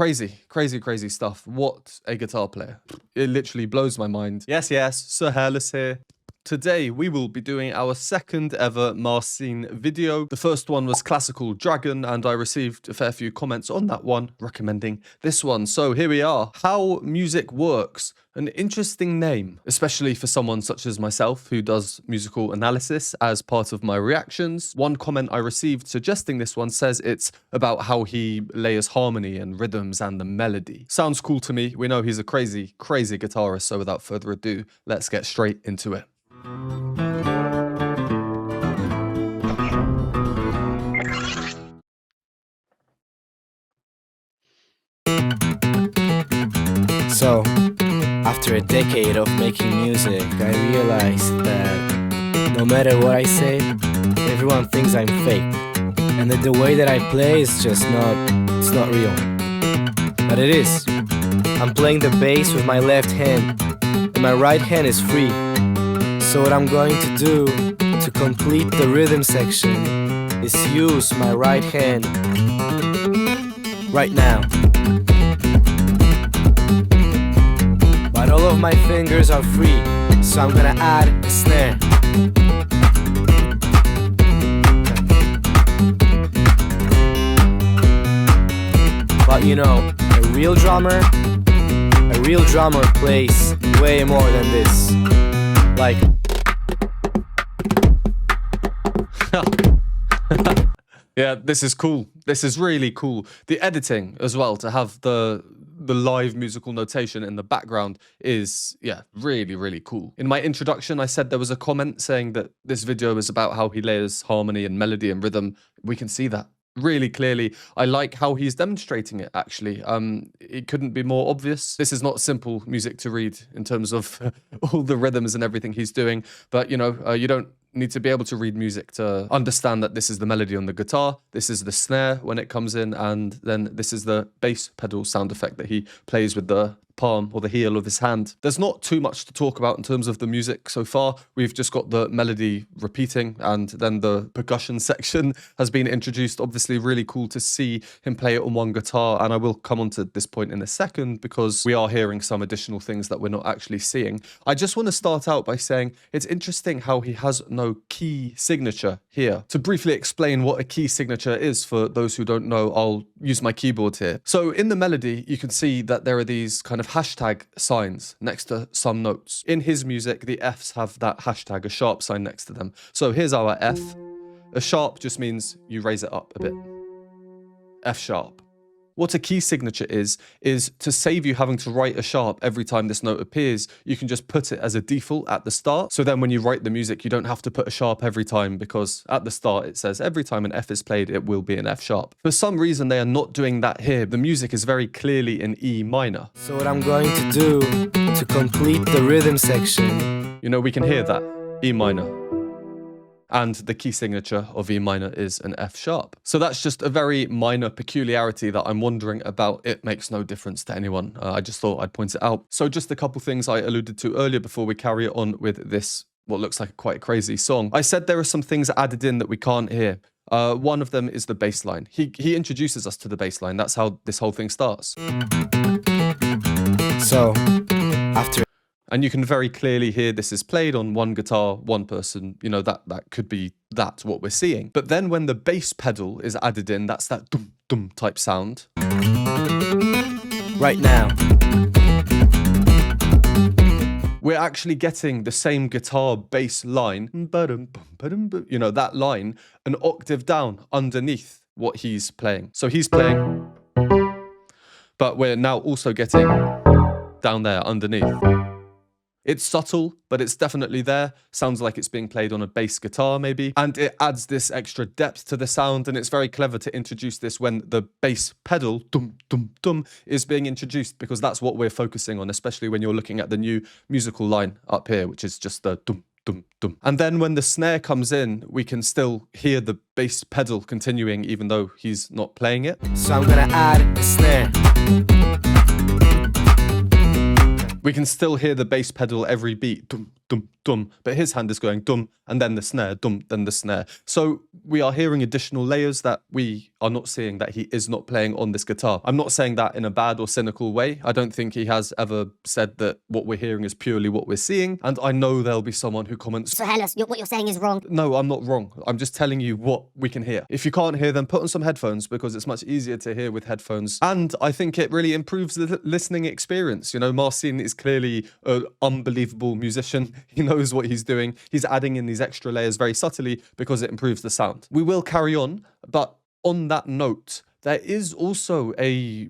Crazy stuff. What a guitar player. It literally blows my mind. Yes, Sir Hairless here. Today, we will be doing our second ever Marcin video. The first one was Classical Dragon, and I received a fair few comments on that one, recommending this one. So here we are. How Music Works. An interesting name, especially for someone such as myself who does musical analysis as part of my reactions. One comment I received suggesting this one says it's about how he layers harmony and rhythms and the melody. Sounds cool to me. We know he's a crazy guitarist, so without further ado, let's get straight into it. So, after a decade of making music, I realized that no matter what I say, everyone thinks I'm fake, and that the way that I play is just it's not real. But it is. I'm playing the bass with my left hand, and my right hand is free. So what I'm going to do to complete the rhythm section is use my right hand right now. But all of my fingers are free, so I'm gonna add a snare. But you know, a real drummer plays way more than this. Like Yeah, this is cool. This is really cool. The editing as well, to have the live musical notation in the background is, yeah, really cool. In my introduction, I said there was a comment saying that this video is about how he layers harmony and melody and rhythm. We can see that really clearly. I like how he's demonstrating it, actually. It couldn't be more obvious. This is not simple music to read in terms of all the rhythms and everything he's doing, but you know, you don't need to be able to read music to understand that this is the melody on the guitar, this is the snare when it comes in, and then this is the bass pedal sound effect that he plays with the palm or the heel of his hand. There's not too much to talk about in terms of the music so far. We've just got the melody repeating, and then the percussion section has been introduced. Obviously really cool to see him play it on one guitar, and I will come on to this point in a second because we are hearing some additional things that we're not actually seeing. I just want to start out by saying it's interesting how he has no key signature here. To briefly explain what a key signature is for those who don't know, I'll use my keyboard here. So in the melody, you can see that there are these kind of hashtag signs next to some notes. In his music, the Fs have that hashtag, a sharp sign next to them. So here's our F. A sharp just means you raise it up a bit. F sharp. What a key signature is to save you having to write a sharp every time this note appears, you can just put it as a default at the start. So then when you write the music, you don't have to put a sharp every time, because at the start it says every time an F is played, it will be an F sharp. For some reason, they are not doing that here. The music is very clearly in E minor. So what I'm going to do to complete the rhythm section, you know, we can hear that, E minor. And the key signature of E minor is an F sharp. So that's just a very minor peculiarity that I'm wondering about. It makes no difference to anyone. I just thought I'd point it out. So just a couple things I alluded to earlier before we carry on with this, what looks like quite a crazy song. I said there are some things added in that we can't hear. One of them is the bass line. He introduces us to the bass line. That's how this whole thing starts. So, after... And you can very clearly hear this is played on one guitar, one person, you know, that could be what we're seeing. But then when the bass pedal is added in, that's that dum type sound. Right now, we're actually getting the same guitar bass line, you know, that line, an octave down underneath what he's playing. So he's playing, but we're now also getting down there underneath. It's subtle, but it's definitely there. Sounds like it's being played on a bass guitar, maybe. And it adds this extra depth to the sound, and it's very clever to introduce this when the bass pedal, dum, is being introduced, because that's what we're focusing on, especially when you're looking at the new musical line up here, which is just the dum. And then when the snare comes in, we can still hear the bass pedal continuing, even though he's not playing it. So I'm gonna add a snare. We can still hear the bass pedal every beat. dum, dum, but his hand is going dum, and then the snare, dum, then the snare. So we are hearing additional layers that we are not seeing that he is not playing on this guitar. I'm not saying that in a bad or cynical way. I don't think he has ever said that what we're hearing is purely what we're seeing. And I know there'll be someone who comments, So Hairless, what you're saying is wrong. no, I'm not wrong. I'm just telling you what we can hear. If you can't hear, then put on some headphones because it's much easier to hear with headphones. And I think it really improves the listening experience. You know, Marcin is clearly an unbelievable musician. He knows what he's doing. He's adding in these extra layers very subtly because it improves the sound. We will carry on, but on that note, there is also a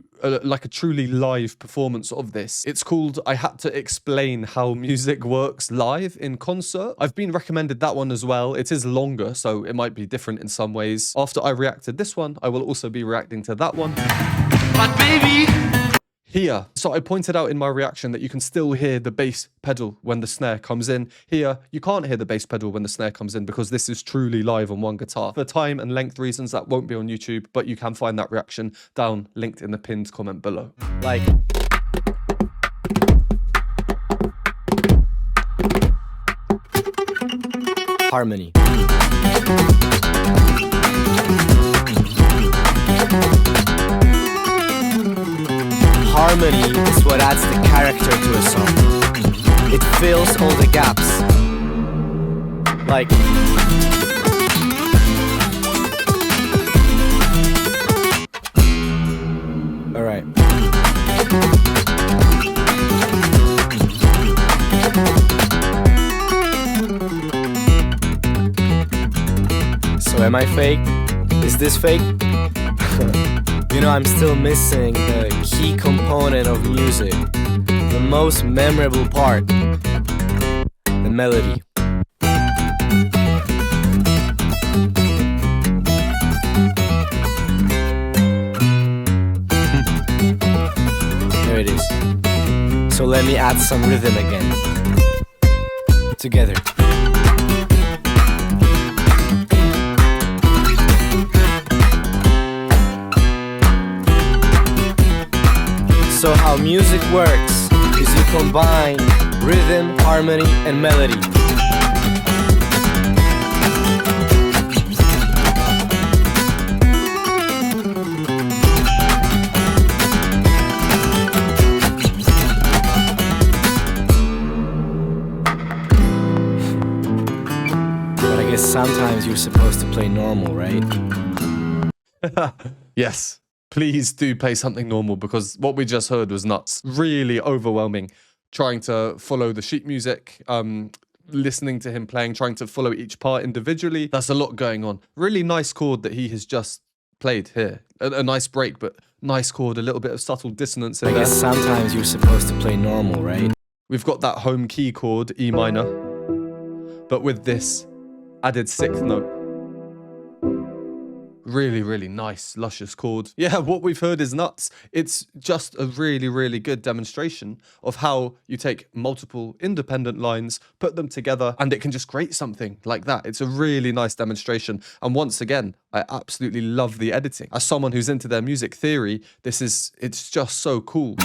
truly live performance of this. It's called I Had to Explain How Music Works Live in Concert. I've been recommended that one as well. It is longer, so it might be different in some ways. After I reacted this one, I will also be reacting to that one. But baby, Here, so I pointed out in my reaction that you can still hear the bass pedal when the snare comes in. Here, you can't hear the bass pedal when the snare comes in because this is truly live on one guitar. For time and length reasons, that won't be on YouTube, but you can find that reaction down linked in the pinned comment below. Like, harmony. Harmony is what adds the character to a song. It fills all the gaps. Like, alright. So am I fake? Is this fake? You know, I'm still missing the key component of music, the most memorable part, the melody. There it is. So let me add some rhythm again. Together. So how music works is you combine rhythm, harmony, and melody. But I guess sometimes you're supposed to play normal, right? Yes. Please do play something normal because what we just heard was nuts. Really overwhelming. Trying to follow the sheet music, listening to him playing, trying to follow each part individually. That's a lot going on. Really nice chord that he has just played here. A nice break, but nice chord, a little bit of subtle dissonance in I there. guess sometimes you're supposed to play normal, right? We've got that home key chord, E minor, but with this added sixth note. Really, really nice, luscious chord. Yeah, what we've heard is nuts. It's just a really, really good demonstration of how you take multiple independent lines, put them together, and it can just create something like that. It's a really nice demonstration. And once again, I absolutely love the editing. As someone who's into their music theory, it's just so cool.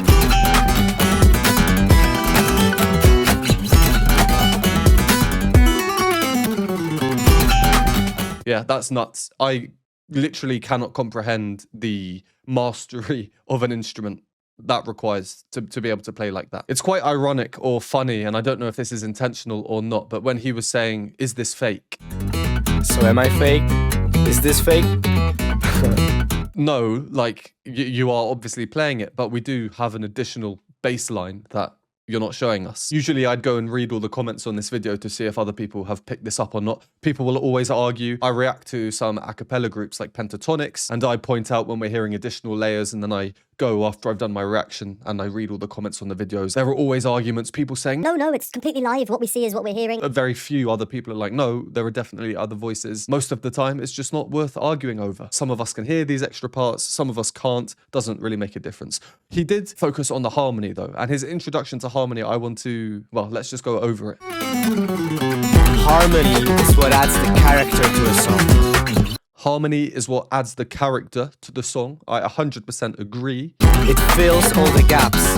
Yeah, that's nuts. I literally cannot comprehend the mastery of an instrument that requires to be able to play like that. It's quite ironic or funny, and I don't know if this is intentional or not, but when he was saying, is this fake? So am I fake? Is this fake? No, like you are obviously playing it, but we do have an additional bass line that you're not showing us. Usually I'd go and read all the comments on this video to see if other people have picked this up or not. People will always argue. I react to some a cappella groups like Pentatonics, and I point out when we're hearing additional layers, and then I go after I've done my reaction and I read all the comments on the videos. There are always arguments, people saying, No, it's completely live. What we see is what we're hearing. very few other people are like, no, there are definitely other voices. Most of the time, it's just not worth arguing over. Some of us can hear these extra parts, some of us can't. Doesn't really make a difference. He did focus on the harmony though, and his introduction to harmony, I want to, well, let's just go over it. Harmony is what adds the character to a song. Harmony is what adds the character to the song. I 100% agree. It fills all the gaps.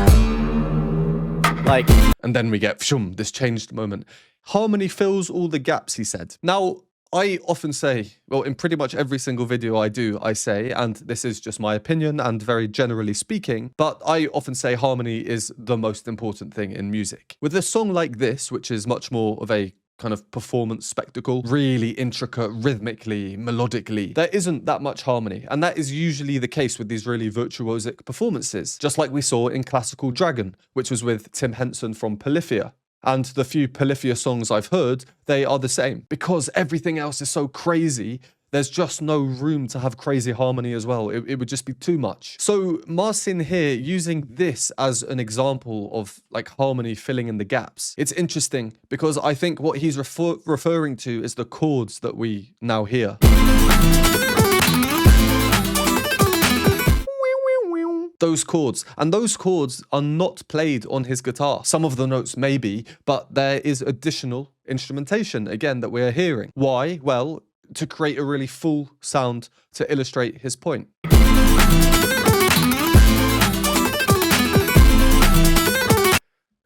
Like, And then we get this changed moment. Harmony fills all the gaps, he said. Now, I often say, well, in pretty much every single video I do, I say, and this is just my opinion and very generally speaking, but I often say harmony is the most important thing in music. With a song like this, which is much more of a kind of performance spectacle, really intricate rhythmically, melodically, there isn't that much harmony. And that is usually the case with these really virtuosic performances, just like we saw in Classical Dragon, which was with Tim Henson from Polyphia. And the few Polyphia songs I've heard, they are the same. Because everything else is so crazy, there's just no room to have crazy harmony as well. It would just be too much. So Marcin here, using this as an example of like harmony filling in the gaps, it's interesting because I think what he's referring to is the chords that we now hear. Those chords. And those chords are not played on his guitar. Some of the notes may be, but there is additional instrumentation, again, that we're hearing. Why? Well, to create a really full sound to illustrate his point.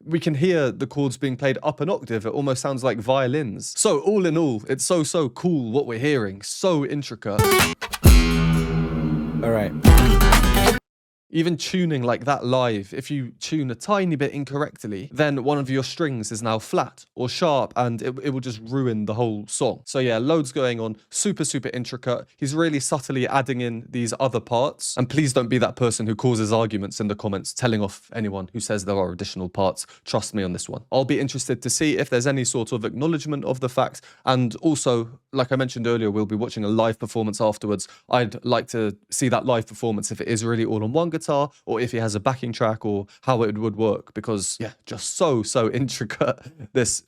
We can hear the chords being played up an octave. It almost sounds like violins. So all in all, it's so cool what we're hearing. So intricate. all right. Even tuning like that live, if you tune a tiny bit incorrectly, then one of your strings is now flat or sharp and it will just ruin the whole song. So yeah, loads going on, super intricate. He's really subtly adding in these other parts. And please don't be that person who causes arguments in the comments, telling off anyone who says there are additional parts. Trust me on this one. I'll be interested to see if there's any sort of acknowledgement of the fact. And also, like I mentioned earlier, we'll be watching a live performance afterwards. I'd like to see that live performance if it is really all on one guitar, or if he has a backing track, or how it would work, because yeah, just so intricate, this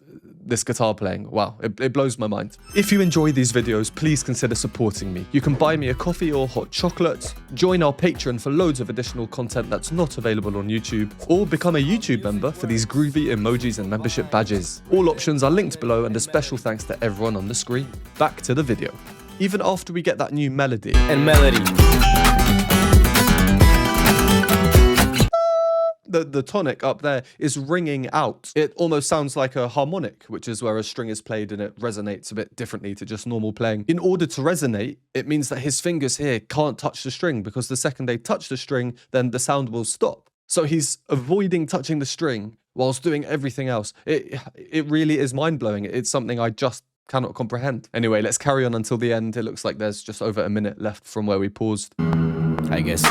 guitar playing. Wow, it blows my mind. If you enjoy these videos, please consider supporting me. You can buy me a coffee or hot chocolate, join our Patreon for loads of additional content that's not available on YouTube, or become a YouTube member for these groovy emojis and membership badges. All options are linked below, and a special thanks to everyone on the screen. Back to the video. Even after we get that new melody And melody. the tonic up there is ringing out. It almost sounds like a harmonic, which is where a string is played and it resonates a bit differently to just normal playing. In order to resonate, it means that his fingers here can't touch the string, because the second they touch the string, then the sound will stop. So he's avoiding touching the string whilst doing everything else. It really is mind-blowing. It's something I just cannot comprehend. Anyway, let's carry on until the end. It looks like there's just over a minute left from where we paused, I guess.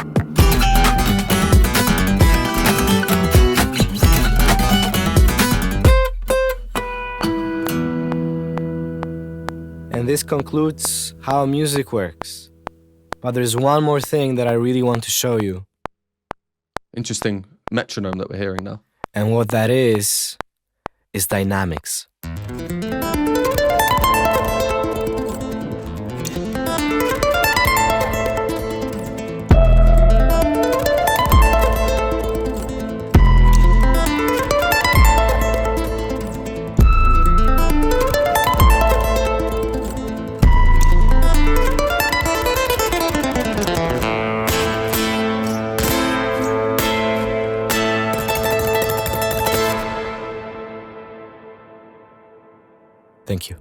And this concludes how music works. But there's one more thing that I really want to show you. Interesting metronome that we're hearing now. And what that is dynamics. Thank you.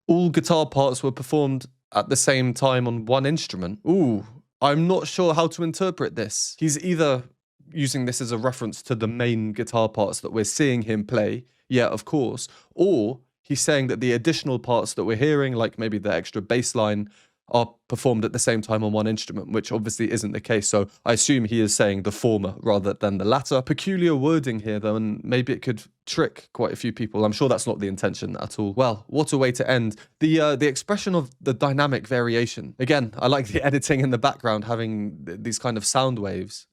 All guitar parts were performed at the same time on one instrument. Ooh, I'm not sure how to interpret this. He's either using this as a reference to the main guitar parts that we're seeing him play, yeah, of course, or he's saying that the additional parts that we're hearing, like maybe the extra bass line, are performed at the same time on one instrument, which obviously isn't the case. So I assume he is saying the former rather than the latter. Peculiar wording here, though, and maybe it could trick quite a few people. I'm sure that's not the intention at all. Well, what a way to end. The expression of the dynamic variation. Again, I like the editing in the background, having these kind of sound waves.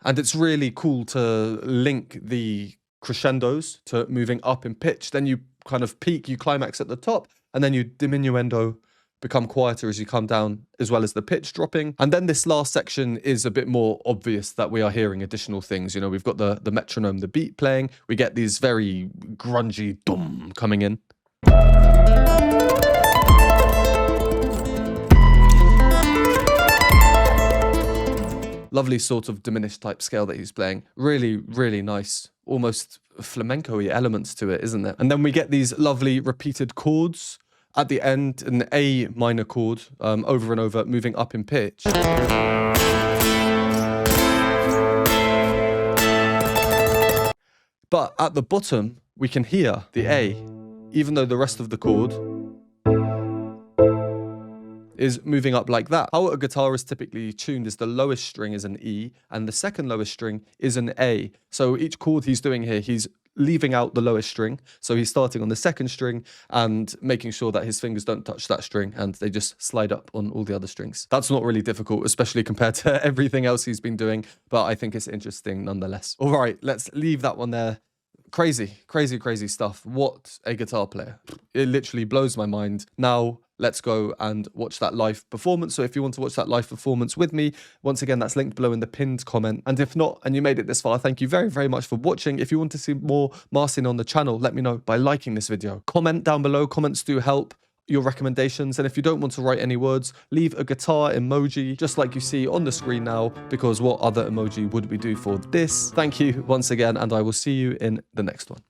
And it's really cool to link the crescendos to moving up in pitch. Then you kind of peak, you climax at the top, and then you diminuendo become quieter as you come down, as well as the pitch dropping. And then this last section is a bit more obvious that we are hearing additional things. You know, we've got the metronome, the beat playing. We get these very grungy dum coming in. Lovely sort of diminished type scale that he's playing. Really, really nice. Almost flamenco-y elements to it, isn't it? And then we get these lovely repeated chords at the end, an A minor chord over and over, moving up in pitch. But at the bottom, we can hear the A, even though the rest of the chord is moving up like that. How a guitar is typically tuned is the lowest string is an E and the second lowest string is an A. So each chord he's doing here, he's leaving out the lowest string. So he's starting on the second string and making sure that his fingers don't touch that string and they just slide up on all the other strings. That's not really difficult, especially compared to everything else he's been doing, but I think it's interesting nonetheless. All right, let's leave that one there. Crazy, crazy, crazy stuff. What a guitar player. It literally blows my mind. Now, let's go and watch that live performance. So if you want to watch that live performance with me, once again, that's linked below in the pinned comment. And if not, and you made it this far, thank you very, very much for watching. If you want to see more Marcin on the channel, let me know by liking this video. Comment down below. Comments do help. Your recommendations, and if you don't want to write any words, leave a guitar emoji just like you see on the screen now, because what other emoji would we do for this? Thank you once again, and I will see you in the next one.